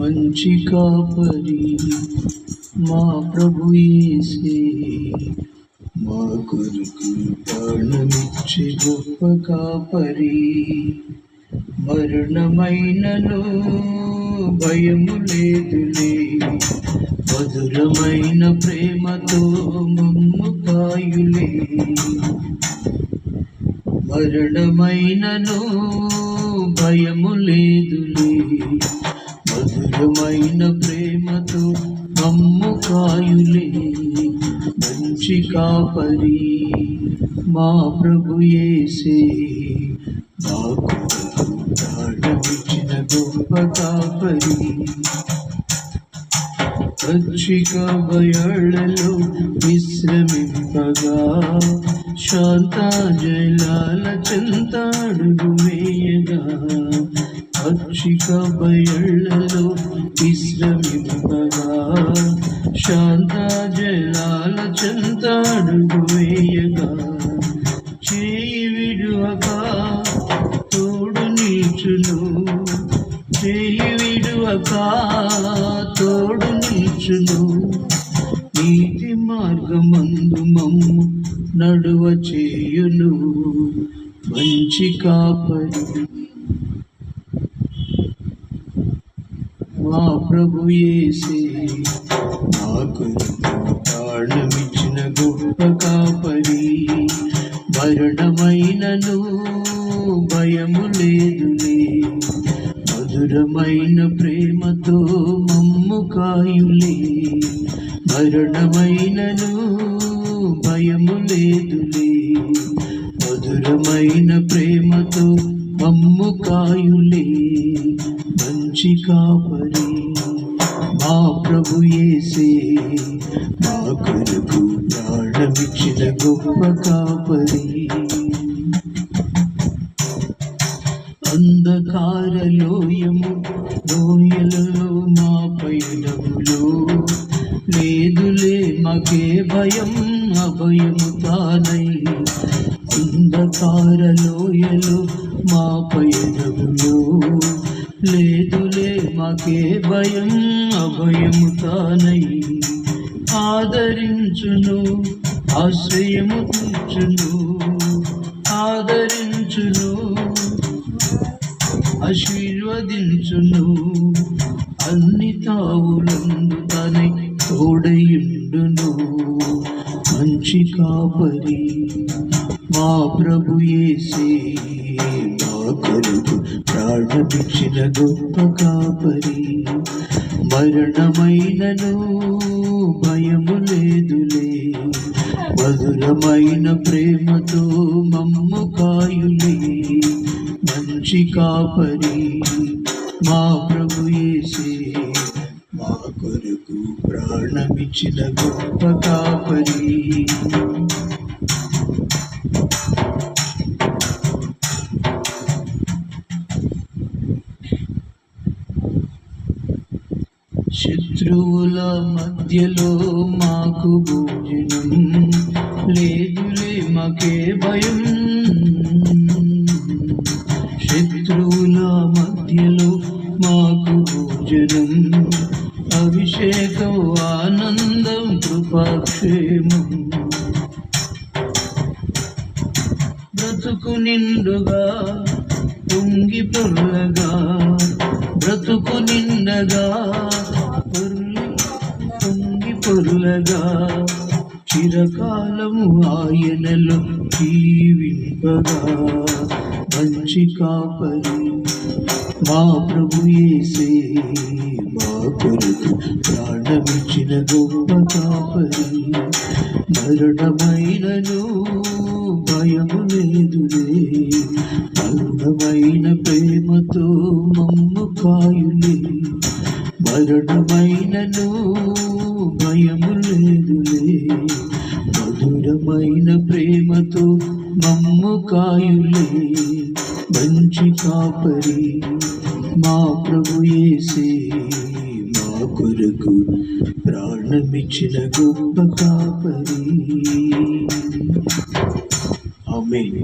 మంచి కాపరి మా ప్రభు యేసే, మా కొరకు ప్రాణమిచ్చే గొప్ప కాపరి. మరణమైనను భయము లేదులే, మధురమైన ప్రేమతో మమ్ము కాయులే. మరణమైనను భయము లేదులే, మధురమైన ప్రేమతో మమ్ము కాయులే. మంచి కాపరి మా ప్రభు యేసే, మాకు ప్రాణమిచ్చిన గొప్ప కాపరి. పచ్చిక బయళ్ళలో విశ్రమింపగా, శాంత జలాల చెంత అడుగు వేయగా. పచ్చిక బయళ్ళలో విశ్రమింపగా, శాంత జలాల చెంత అడుగు వేయగా. చేయి విడువక తోడు నిల్చును, చేయి విడువక తోడు నిల్చును. నీతి మార్గమందు మమ్ము నడువ చేయును. మంచి కాపరి మా ప్రభు యేసే, నాకు ప్రాణమిచ్చిన గొప్ప కాపరి. మరణమైనను భయము లేదులే, మధురమైన ప్రేమతో మమ్ము కాయులే. మరణమైనను భయము లేదులే, మధురమైన ప్రేమతో మమ్ము కాయులే. మంచి కాపరి మా ప్రభు యేసే, మా కొరకు ప్రాణమిచ్చిన గొప్ప కాపరి. అంధకార లోయలలో మా పయనములో లేదులే మాకే భయం, అభయము తానై. అంధకార లోయలో మా పయనములో లేదులే మాకే భయం, అభయము తానై. ఆదరించును, ఆశ్రయము తీర్చును, ఆదరించును, ఆశీర్వదించును. అన్ని తావులందు తనై తోడయుండును. మంచి కాపరి మా ప్రభు యేసే, మా కొరకు ప్రాణమిచ్చిన గొప్ప కాపరి. మరణమైనను భయము లేదులే, మధురమైన ప్రేమతో మమ్ము కాయులే. మంచి కాపరి మా ప్రభు యేసే, మా కొరకు ప్రాణమిచ్చిన గొప్ప కాపరి. శత్రువుల మధ్యలో మాకు భోజనం లేదులే, మాకే భయం. శత్రువుల మధ్యలో మాకు భోజనం, అభిషేకం, ఆనందం, కృపాక్షేమం. బ్రతుకు నిండుగా పొంగి పొర్లగా, బ్రతుకు నిండగా పొంగి పొర్లగా. చిరకాలము ఆయనలో జీవింపగా. మంచి కాపరి మా ప్రభు యేసే, మా కొరకు ప్రాణమిచ్చిన గొప్ప కాపరి. మరణమైనను భయము లేదులే, మధురమైన ప్రేమతో మమ్ము కాయులే. మరణమైనను భయము లేదులే, మధురమైన ప్రేమతో మమ్ము కాయులే. మంచి కాపరి మా ప్రభు యేసే, మా కొరకు ప్రాణమిచ్చిన గొప్ప కాపరి. ఆమేన్.